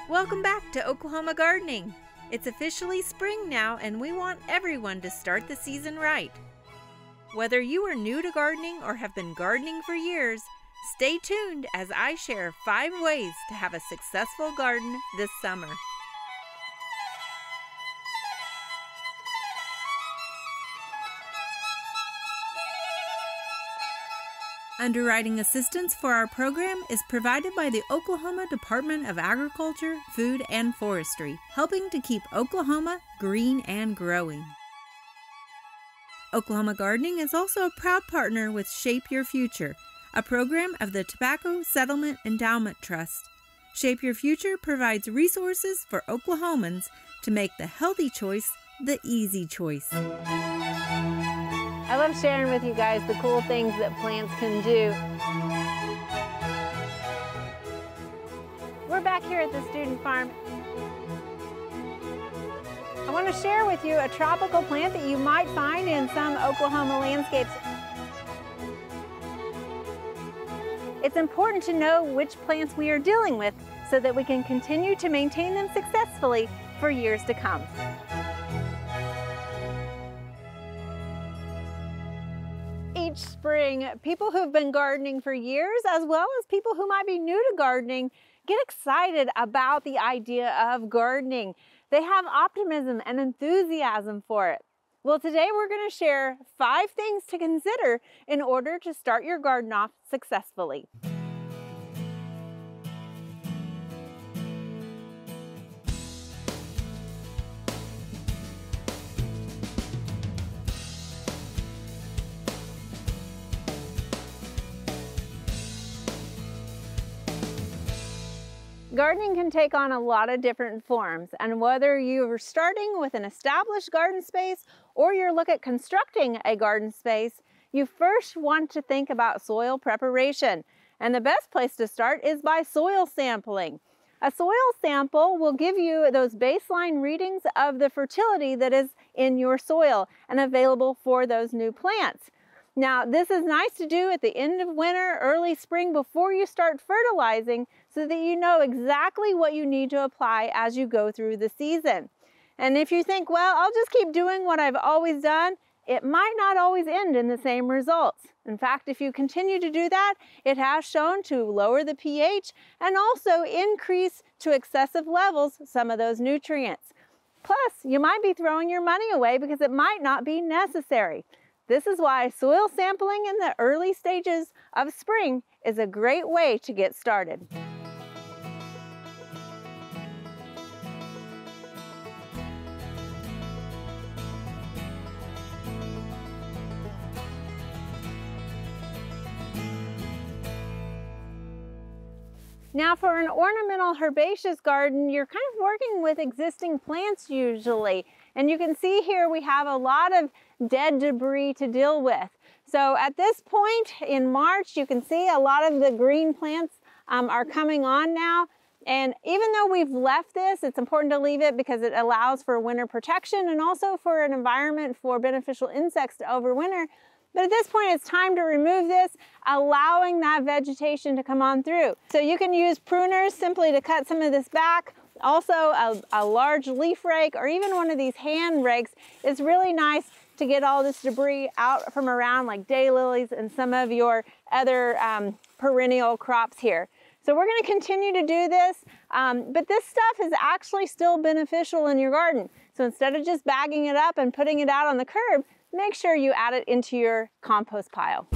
Welcome back to Oklahoma Gardening. It's officially spring now, and we want everyone to start the season right. Whether you are new to gardening or have been gardening for years, stay tuned as I share 5 ways to have a successful garden this summer. Underwriting assistance for our program is provided by the Oklahoma Department of Agriculture, Food, and Forestry, helping to keep Oklahoma green and growing. Oklahoma Gardening is also a proud partner with Shape Your Future, a program of the Tobacco Settlement Endowment Trust. Shape Your Future provides resources for Oklahomans to make the healthy choice the easy choice. I love sharing with you guys the cool things that plants can do. We're back here at the student farm. I want to share with you a tropical plant that you might find in some Oklahoma landscapes. It's important to know which plants we are dealing with so that we can continue to maintain them successfully for years to come. Each spring, people who've been gardening for years, as well as people who might be new to gardening, get excited about the idea of gardening. They have optimism and enthusiasm for it. Well, today we're going to share 5 things to consider in order to start your garden off successfully. Gardening can take on a lot of different forms, and whether you're starting with an established garden space or you're looking at constructing a garden space, you first want to think about soil preparation. And the best place to start is by soil sampling. A soil sample will give you those baseline readings of the fertility that is in your soil and available for those new plants. Now, this is nice to do at the end of winter, early spring, before you start fertilizing, so that you know exactly what you need to apply as you go through the season. And if you think, well, I'll just keep doing what I've always done, it might not always end in the same results. In fact, if you continue to do that, it has shown to lower the pH and also increase to excessive levels some of those nutrients. Plus, you might be throwing your money away because it might not be necessary. This is why soil sampling in the early stages of spring is a great way to get started. Now, for an ornamental herbaceous garden, you're kind of working with existing plants usually. And you can see here we have a lot of dead debris to deal with. So at this point in March, you can see a lot of the green plants are coming on now. And even though we've left this, it's important to leave it because it allows for winter protection and also for an environment for beneficial insects to overwinter. But at this point, it's time to remove this, allowing that vegetation to come on through. So you can use pruners simply to cut some of this back. Also, a large leaf rake or even one of these hand rakes is really nice to get all this debris out from around, like daylilies and some of your other perennial crops here. So we're going to continue to do this, but this stuff is actually still beneficial in your garden. So instead of just bagging it up and putting it out on the curb, make sure you add it into your compost pile.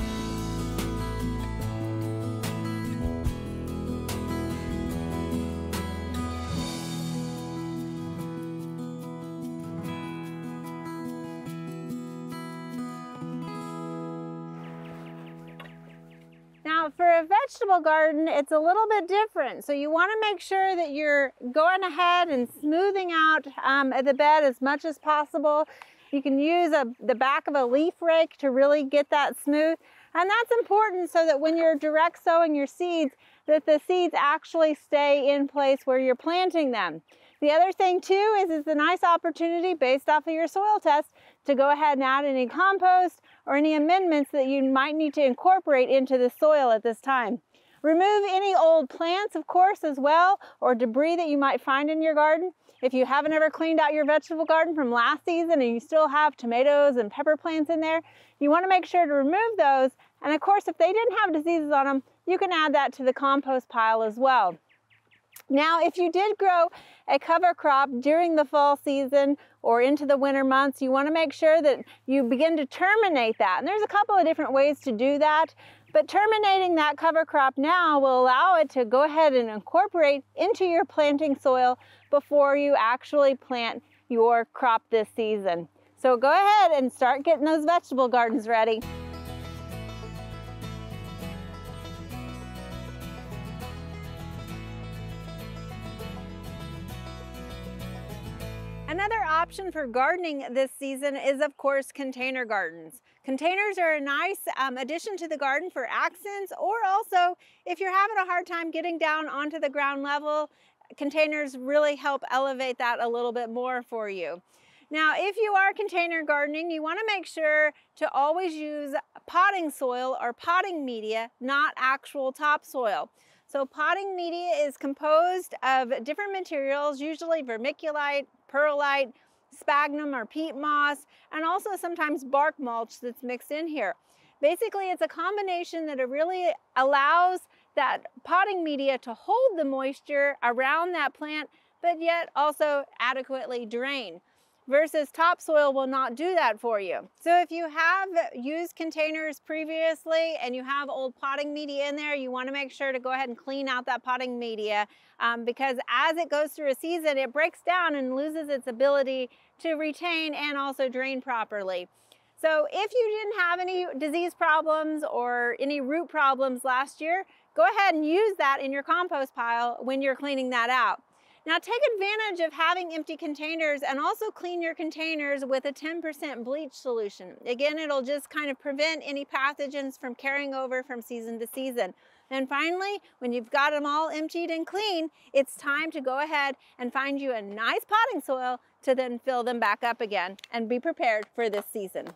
Now, for a vegetable garden, it's a little bit different. So you want to make sure that you're going ahead and smoothing out the bed as much as possible. You can use the back of a leaf rake to really get that smooth. And that's important so that when you're direct sowing your seeds, that the seeds actually stay in place where you're planting them. The other thing too is it's a nice opportunity based off of your soil test to go ahead and add any compost or any amendments that you might need to incorporate into the soil at this time. Remove any old plants, of course, as well, or debris that you might find in your garden. If you haven't ever cleaned out your vegetable garden from last season and you still have tomatoes and pepper plants in there, you want to make sure to remove those. And of course, if they didn't have diseases on them, you can add that to the compost pile as well. Now, if you did grow a cover crop during the fall season or into the winter months, you want to make sure that you begin to terminate that. And there's a couple of different ways to do that, but terminating that cover crop now will allow it to go ahead and incorporate into your planting soil before you actually plant your crop this season. So go ahead and start getting those vegetable gardens ready. Another option for gardening this season is, of course, container gardens. Containers are a nice addition to the garden for accents, or also if you're having a hard time getting down onto the ground level, containers really help elevate that a little bit more for you. Now, if you are container gardening, you want to make sure to always use potting soil or potting media, not actual topsoil. So potting media is composed of different materials, usually vermiculite, perlite, sphagnum or peat moss, and also sometimes bark mulch that's mixed in here. Basically, it's a combination that really allows that potting media to hold the moisture around that plant, but yet also adequately drain. Versus topsoil will not do that for you. So if you have used containers previously and you have old potting media in there, you want to make sure to go ahead and clean out that potting media because as it goes through a season, it breaks down and loses its ability to retain and also drain properly. So if you didn't have any disease problems or any root problems last year, go ahead and use that in your compost pile when you're cleaning that out. Now take advantage of having empty containers and also clean your containers with a 10% bleach solution. Again, it'll just kind of prevent any pathogens from carrying over from season to season. And finally, when you've got them all emptied and clean, it's time to go ahead and find you a nice potting soil to then fill them back up again and be prepared for this season.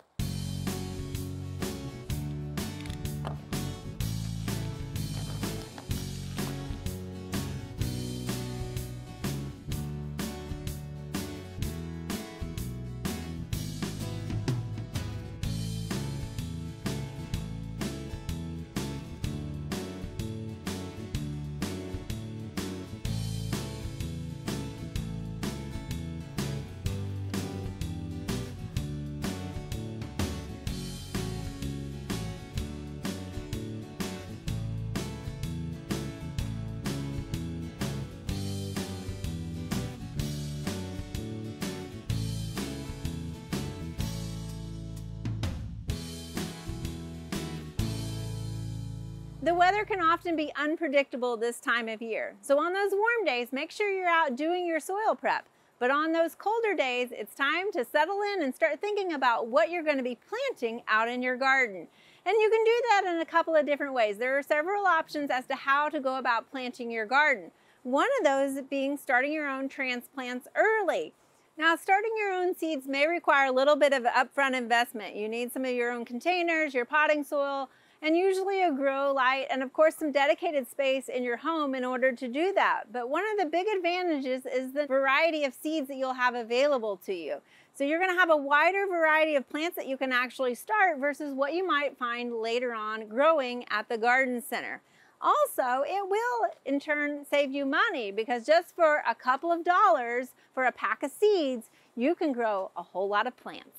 The weather can often be unpredictable this time of year. So on those warm days, make sure you're out doing your soil prep. But on those colder days, it's time to settle in and start thinking about what you're going to be planting out in your garden. And you can do that in a couple of different ways. There are several options as to how to go about planting your garden. One of those being starting your own transplants early. Now, starting your own seeds may require a little bit of upfront investment. You need some of your own containers, your potting soil, and usually a grow light, and of course some dedicated space in your home in order to do that. But one of the big advantages is the variety of seeds that you'll have available to you. So you're going to have a wider variety of plants that you can actually start versus what you might find later on growing at the garden center. Also, it will in turn save you money because just for a couple of dollars for a pack of seeds, you can grow a whole lot of plants.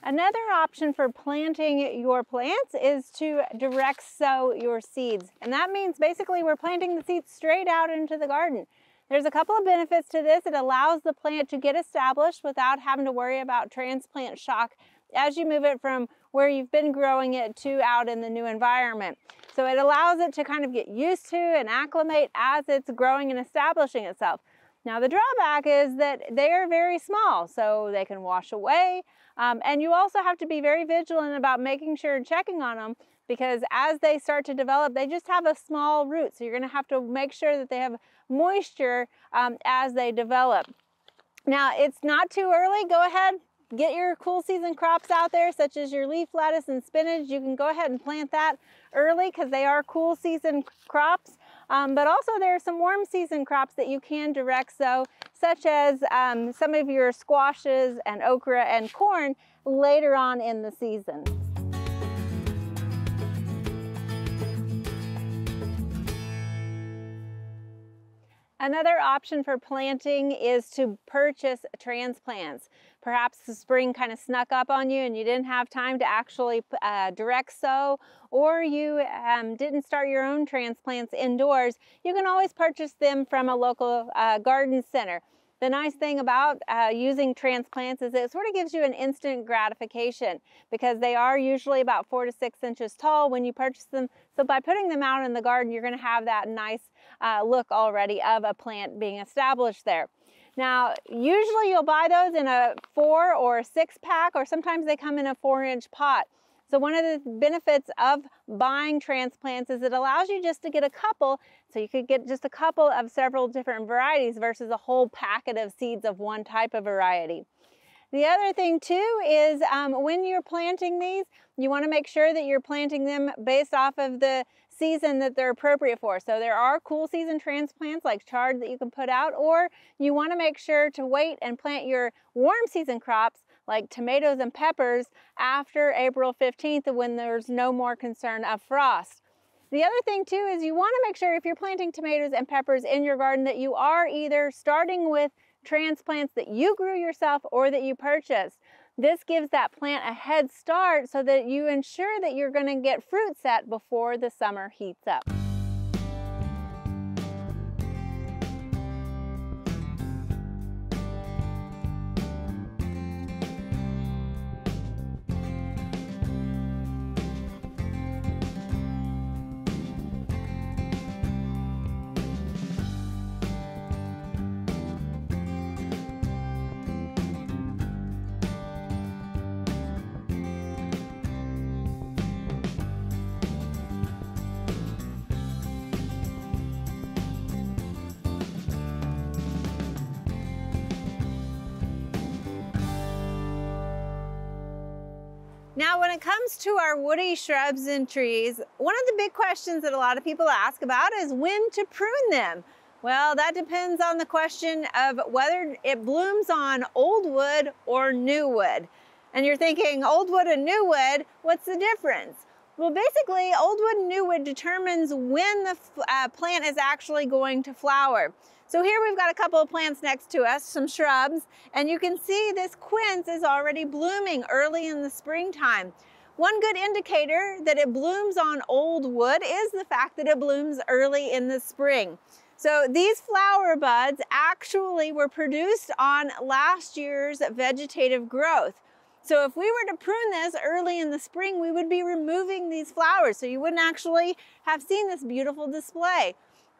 Another option for planting your plants is to direct sow your seeds. And that means basically we're planting the seeds straight out into the garden. There's a couple of benefits to this. It allows the plant to get established without having to worry about transplant shock as you move it from where you've been growing it to out in the new environment. So it allows it to kind of get used to and acclimate as it's growing and establishing itself. Now the drawback is that they are very small, so they can wash away. And you also have to be very vigilant about making sure and checking on them because as they start to develop, they just have a small root. So you're going to have to make sure that they have moisture as they develop. Now, it's not too early. Go ahead, get your cool season crops out there, such as your leaf lettuce and spinach. You can go ahead and plant that early because they are cool season crops. But also there are some warm season crops that you can direct sow, such as some of your squashes and okra and corn later on in the season. Another option for planting is to purchase transplants. Perhaps the spring kind of snuck up on you and you didn't have time to actually direct sow, or you didn't start your own transplants indoors. You can always purchase them from a local garden center. The nice thing about using transplants is it sort of gives you an instant gratification, because they are usually about 4 to 6 inches tall when you purchase them. So by putting them out in the garden, you're going to have that nice look already of a plant being established there. Now, usually you'll buy those in a 4 or 6 pack, or sometimes they come in a 4-inch pot. So one of the benefits of buying transplants is it allows you just to get a couple, so you could get just a couple of several different varieties versus a whole packet of seeds of one type of variety. The other thing too is when you're planting these, you want to make sure that you're planting them based off of the season that they're appropriate for. So there are cool season transplants like chard that you can put out, or you want to make sure to wait and plant your warm season crops like tomatoes and peppers after April 15th, when there's no more concern of frost. The other thing too is you want to make sure if you're planting tomatoes and peppers in your garden that you are either starting with transplants that you grew yourself or that you purchased. This gives that plant a head start so that you ensure that you're going to get fruit set before the summer heats up. Now, when it comes to our woody shrubs and trees, one of the big questions that a lot of people ask about is when to prune them. Well, that depends on the question of whether it blooms on old wood or new wood. And you're thinking, old wood and new wood, what's the difference? Well, basically, old wood and new wood determines when the plant is actually going to flower. So here we've got a couple of plants next to us, some shrubs, and you can see this quince is already blooming early in the springtime. One good indicator that it blooms on old wood is the fact that it blooms early in the spring. So these flower buds actually were produced on last year's vegetative growth. So if we were to prune this early in the spring, we would be removing these flowers, so you wouldn't actually have seen this beautiful display.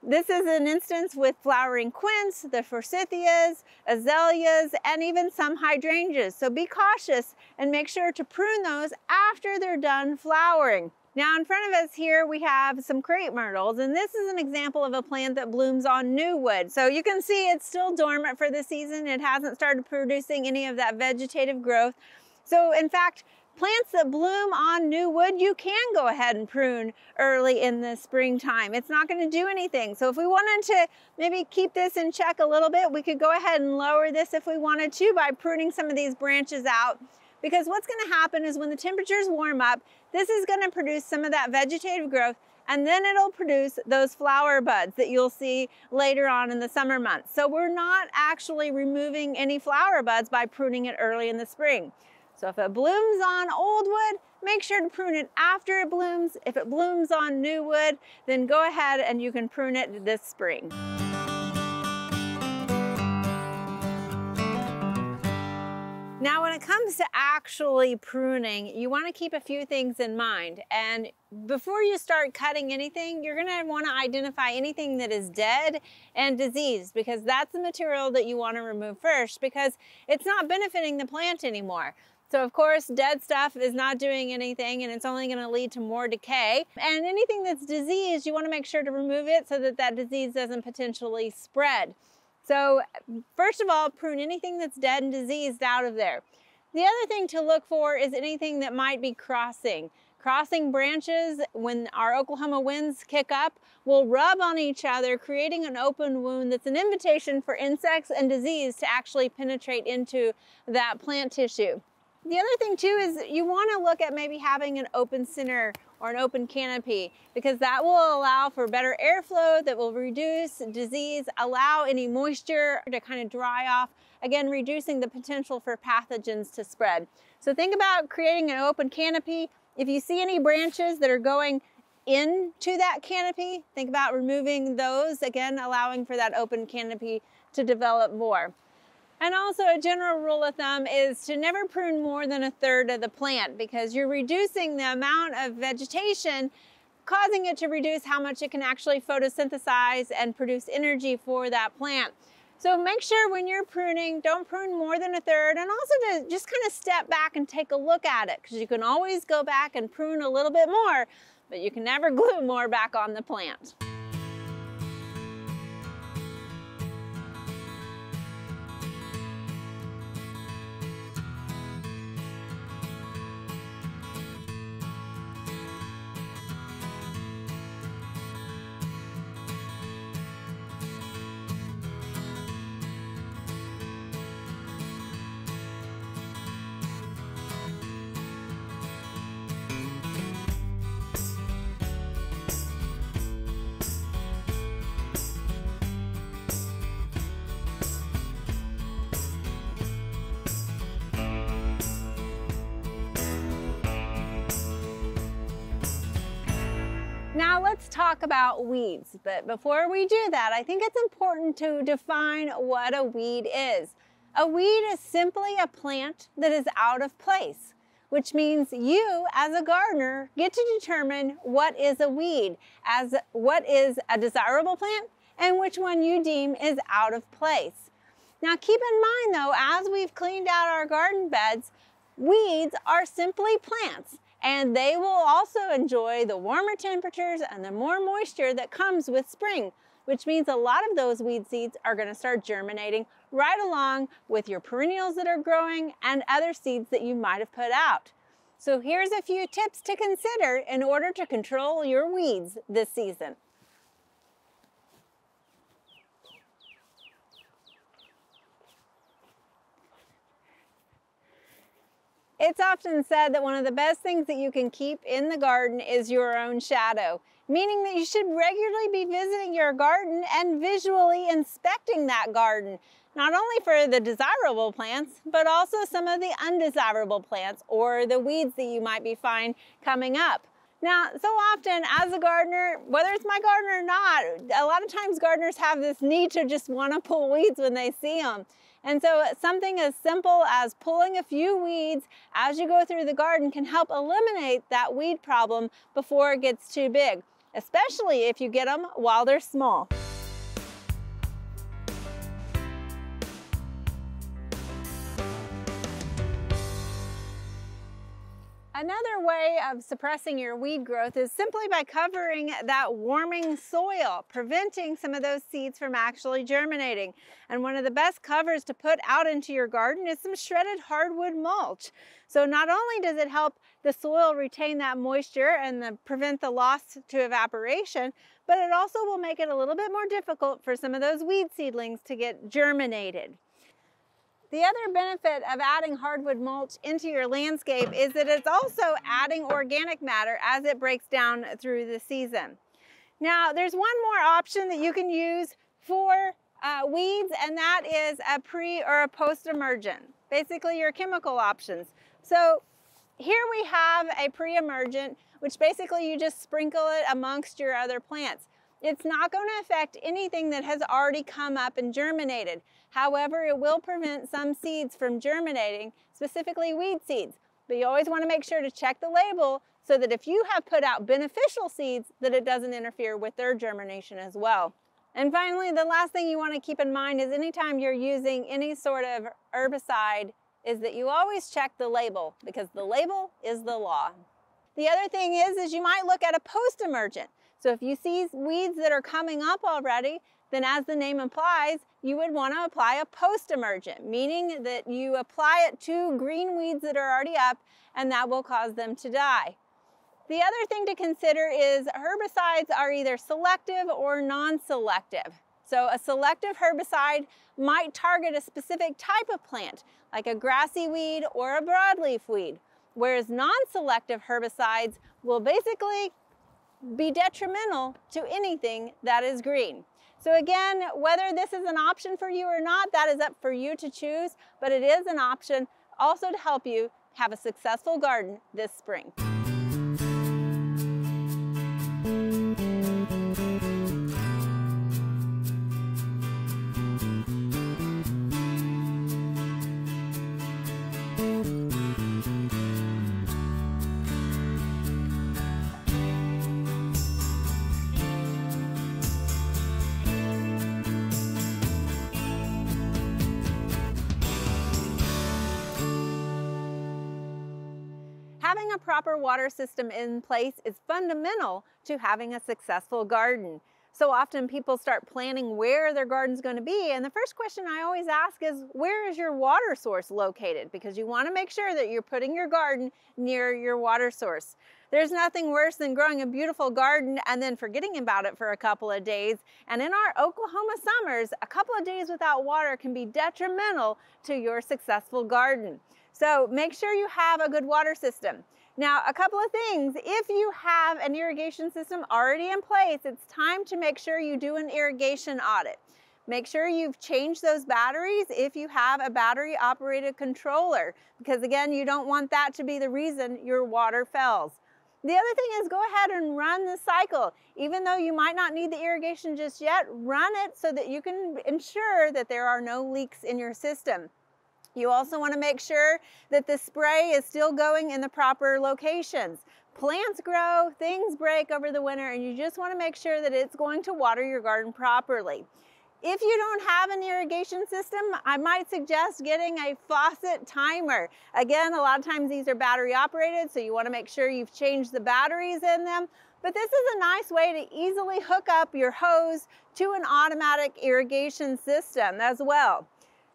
This is an instance with flowering quince, the forsythias, azaleas, and even some hydrangeas. So be cautious and make sure to prune those after they're done flowering. Now in front of us here we have some crepe myrtles, and this is an example of a plant that blooms on new wood. So you can see it's still dormant for the season. It hasn't started producing any of that vegetative growth. So in fact, plants that bloom on new wood, you can go ahead and prune early in the springtime. It's not going to do anything. So if we wanted to maybe keep this in check a little bit, we could go ahead and lower this if we wanted to by pruning some of these branches out. Because what's going to happen is when the temperatures warm up, this is going to produce some of that vegetative growth, and then it'll produce those flower buds that you'll see later on in the summer months. So we're not actually removing any flower buds by pruning it early in the spring. So if it blooms on old wood, make sure to prune it after it blooms. If it blooms on new wood, then go ahead and you can prune it this spring. Now, when it comes to actually pruning, you want to keep a few things in mind. And before you start cutting anything, you're going to want to identify anything that is dead and diseased, because that's the material that you want to remove first, because it's not benefiting the plant anymore. So of course, dead stuff is not doing anything and it's only going to lead to more decay. And anything that's diseased, you want to make sure to remove it so that that disease doesn't potentially spread. So first of all, prune anything that's dead and diseased out of there. The other thing to look for is anything that might be crossing. Crossing branches, when our Oklahoma winds kick up, will rub on each other, creating an open wound that's an invitation for insects and disease to actually penetrate into that plant tissue. The other thing too is you want to look at maybe having an open center or an open canopy, because that will allow for better airflow, that will reduce disease, allow any moisture to kind of dry off, again reducing the potential for pathogens to spread. So think about creating an open canopy. If you see any branches that are going into that canopy, think about removing those, again allowing for that open canopy to develop more. And also a general rule of thumb is to never prune more than 1/3 of the plant, because you're reducing the amount of vegetation, causing it to reduce how much it can actually photosynthesize and produce energy for that plant. So make sure when you're pruning, don't prune more than 1/3, and also to just kind of step back and take a look at it, because you can always go back and prune a little bit more, but you can never glue more back on the plant. Now let's talk about weeds, but before we do that, I think it's important to define what a weed is. A weed is simply a plant that is out of place, which means you as a gardener get to determine what is a weed, as what is a desirable plant and which one you deem is out of place. Now keep in mind though, as we've cleaned out our garden beds, weeds are simply plants, and they will also enjoy the warmer temperatures and the more moisture that comes with spring, which means a lot of those weed seeds are going to start germinating right along with your perennials that are growing and other seeds that you might have put out. So here's a few tips to consider in order to control your weeds this season. It's often said that one of the best things that you can keep in the garden is your own shadow, meaning that you should regularly be visiting your garden and visually inspecting that garden, not only for the desirable plants, but also some of the undesirable plants or the weeds that you might be finding coming up. Now, so often as a gardener, whether it's my garden or not, a lot of times gardeners have this need to just want to pull weeds when they see them. And so something as simple as pulling a few weeds as you go through the garden can help eliminate that weed problem before it gets too big, especially if you get them while they're small. Another way of suppressing your weed growth is simply by covering that warming soil, preventing some of those seeds from actually germinating. And one of the best covers to put out into your garden is some shredded hardwood mulch. So not only does it help the soil retain that moisture and prevent the loss to evaporation, but it also will make it a little bit more difficult for some of those weed seedlings to get germinated. The other benefit of adding hardwood mulch into your landscape is that it's also adding organic matter as it breaks down through the season. Now, there's one more option that you can use for weeds, and that is a pre or a post-emergent, basically your chemical options. So here we have a pre-emergent, which basically you just sprinkle it amongst your other plants. It's not going to affect anything that has already come up and germinated. However, it will prevent some seeds from germinating, specifically weed seeds. But you always want to make sure to check the label so that if you have put out beneficial seeds, that it doesn't interfere with their germination as well. And finally, the last thing you want to keep in mind is anytime you're using any sort of herbicide is that you always check the label, because the label is the law. The other thing is you might look at a post-emergent. So if you see weeds that are coming up already, then as the name implies, you would want to apply a post-emergent, meaning that you apply it to green weeds that are already up, and that will cause them to die. The other thing to consider is herbicides are either selective or non-selective. So a selective herbicide might target a specific type of plant, like a grassy weed or a broadleaf weed, whereas non-selective herbicides will basically be detrimental to anything that is green. So again, whether this is an option for you or not, that is up for you to choose, but it is an option also to help you have a successful garden this spring. Having a proper water system in place is fundamental to having a successful garden. So often people start planning where their garden's going to be, and the first question I always ask is, where is your water source located? Because you want to make sure that you're putting your garden near your water source. There's nothing worse than growing a beautiful garden and then forgetting about it for a couple of days. And in our Oklahoma summers, a couple of days without water can be detrimental to your successful garden. So make sure you have a good water system. Now, a couple of things. If you have an irrigation system already in place, it's time to make sure you do an irrigation audit. Make sure you've changed those batteries if you have a battery operated controller, because again, you don't want that to be the reason your water fails. The other thing is, go ahead and run the cycle. Even though you might not need the irrigation just yet, run it so that you can ensure that there are no leaks in your system. You also want to make sure that the spray is still going in the proper locations. Plants grow, things break over the winter, and you just want to make sure that it's going to water your garden properly. If you don't have an irrigation system, I might suggest getting a faucet timer. Again, a lot of times these are battery operated, so you want to make sure you've changed the batteries in them. But this is a nice way to easily hook up your hose to an automatic irrigation system as well.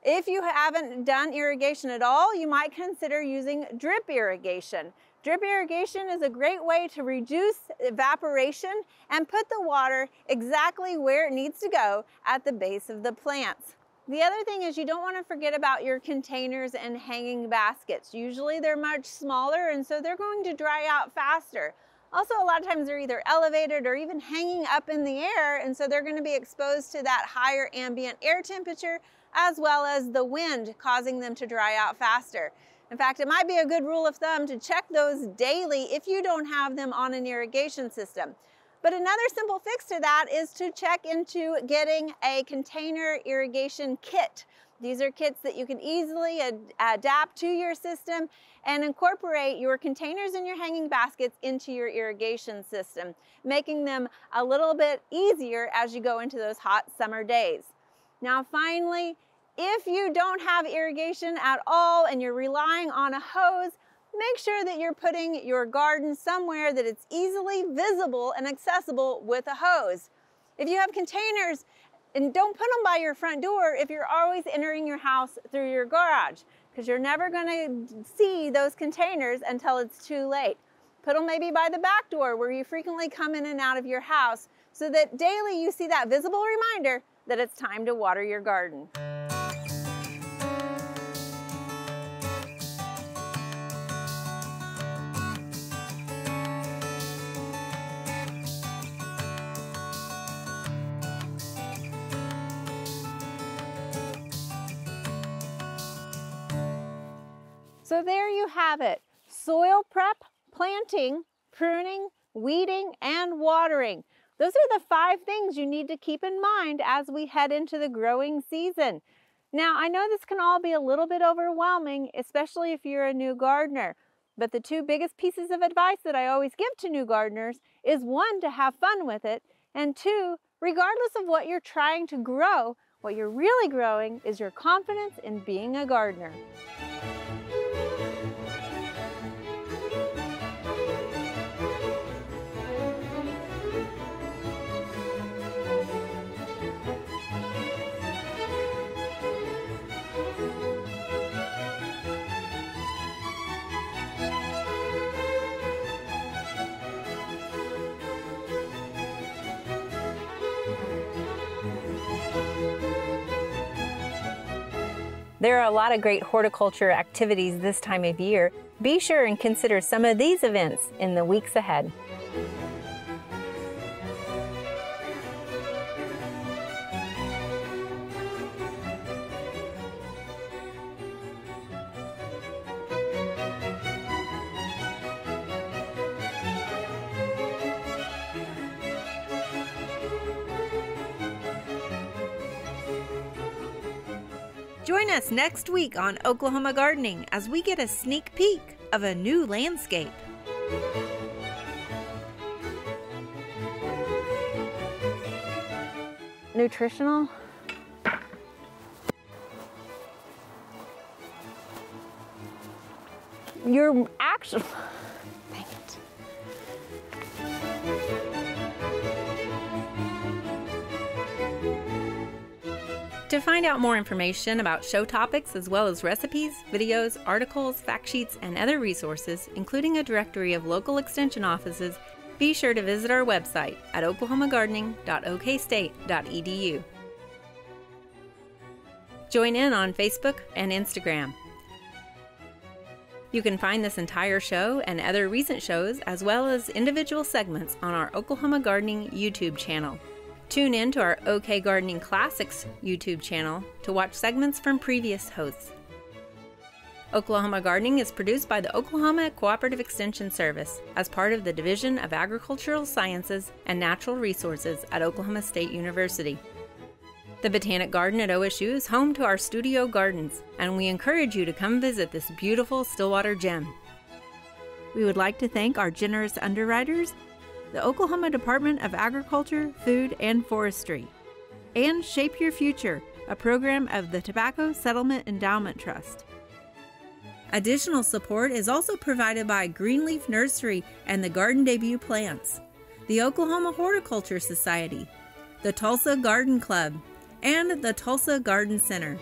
If you haven't done irrigation at all, you might consider using drip irrigation. Drip irrigation is a great way to reduce evaporation and put the water exactly where it needs to go at the base of the plants. The other thing is, you don't want to forget about your containers and hanging baskets. Usually they're much smaller, and so they're going to dry out faster. Also, a lot of times they're either elevated or even hanging up in the air, and so they're going to be exposed to that higher ambient air temperature as well as the wind, causing them to dry out faster. In fact, it might be a good rule of thumb to check those daily if you don't have them on an irrigation system. But another simple fix to that is to check into getting a container irrigation kit. These are kits that you can easily adapt to your system and incorporate your containers and your hanging baskets into your irrigation system, making them a little bit easier as you go into those hot summer days. Now finally, if you don't have irrigation at all and you're relying on a hose, make sure that you're putting your garden somewhere that it's easily visible and accessible with a hose. If you have containers, and don't put them by your front door if you're always entering your house through your garage, because you're never going to see those containers until it's too late. Put them maybe by the back door where you frequently come in and out of your house, so that daily you see that visible reminder that it's time to water your garden. So there you have it. Soil prep, planting, pruning, weeding, and watering. Those are the 5 things you need to keep in mind as we head into the growing season. Now, I know this can all be a little bit overwhelming, especially if you're a new gardener. But the 2 biggest pieces of advice that I always give to new gardeners is 1, to have fun with it, and 2, regardless of what you're trying to grow, what you're really growing is your confidence in being a gardener. There are a lot of great horticulture activities this time of year. Be sure and consider some of these events in the weeks ahead. Join us next week on Oklahoma Gardening as we get a sneak peek of a new landscape. Nutritional. You're actually... Dang it. To find out more information about show topics as well as recipes, videos, articles, fact sheets, and other resources, including a directory of local extension offices, be sure to visit our website at oklahomagardening.okstate.edu. Join in on Facebook and Instagram. You can find this entire show and other recent shows as well as individual segments on our Oklahoma Gardening YouTube channel. Tune in to our OK Gardening Classics YouTube channel to watch segments from previous hosts. Oklahoma Gardening is produced by the Oklahoma Cooperative Extension Service as part of the Division of Agricultural Sciences and Natural Resources at Oklahoma State University. The Botanic Garden at OSU is home to our studio gardens, and we encourage you to come visit this beautiful Stillwater gem. We would like to thank our generous underwriters, the Oklahoma Department of Agriculture, Food, and Forestry, and Shape Your Future, a program of the Tobacco Settlement Endowment Trust. Additional support is also provided by Greenleaf Nursery and the Garden Debut Plants, the Oklahoma Horticulture Society, the Tulsa Garden Club, and the Tulsa Garden Center.